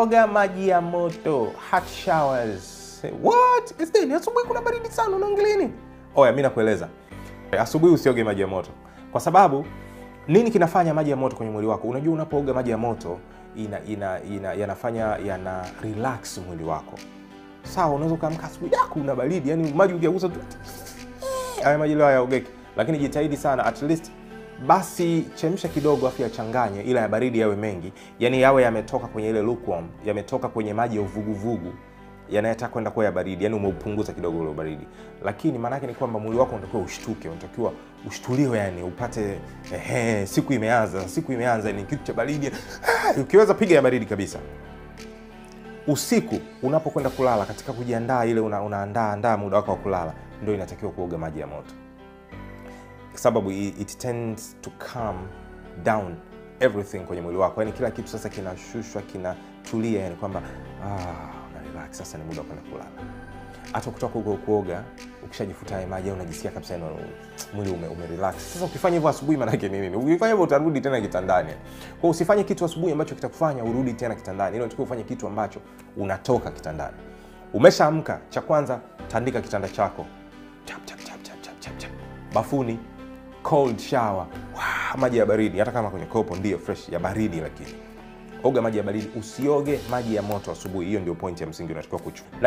Oga maji ya moto, hot showers. What? Is that? Asubuhi kuna baridi sana, unaongelea nini? Oya, mimi nakueleza. Asubuhi usioge maji ya moto. Kwa sababu nini kinafanya maji ya moto kwenye mwili wako? Unajua unapooga maji ya moto yanafanya yana relax mwili wako. Sawa, unaweza kuamka asubuhi yako una baridi, yani maji ukiagusa tu haya maji leo hayaogeki. Lakini jitahidi sana at least basi chemsha kidogo afu yachanganye, ila ya baridi yawe mengi. Yani yawe yametoka kwenye ile lukewarm, yametoka kwenye maji ya uvuguvugu, yanayotaka kwenda kwa ya baridi, yani umeupunguza kidogo ule baridi. Lakini maana yake ni kwamba mwili wako unatakiwa ushtuke, unatakiwa ushtuliwe, yani upate siku imeanza ni kitu cha baridi. Ukiweza piga ya baridi kabisa. Usiku unapokwenda kulala, katika kujiandaa ile unaandaa muda wako wa kulala, ndio inatakiwa kuoga maji ya moto. Kwa sababu it tends to calm down everything kwenye mwili wako. Yani kila kitu sasa kinashushwa, kinatulia, yani kwamba una relax, sasa ni muda wa kwenda kulala. Hata kutoka huko kuoga, ukishajifuta maji unajisikia kabisa mwili umerelax. Sasa ukifanya hivyo asubuhi maana yake nini? Ukifanya hivyo utarudi tena kitandani. Kwa usifanye kitu asubuhi ambacho kitakufanya urudi tena kitandani. Unatakiwa ufanye kitu ambacho unatoka kitandani. Umeshaamka, cha kwanza tandika kitanda chako. Chap chap chap chap chap chap chap. Bafuni, cold shower. Maji ya baridi, hata kama kwenye kopo ndio fresh ya baridi, lakini oga maji ya baridi, usioge maji ya moto asubuhi. Hiyo ndio point ya msingi unatakiwa kuchukua.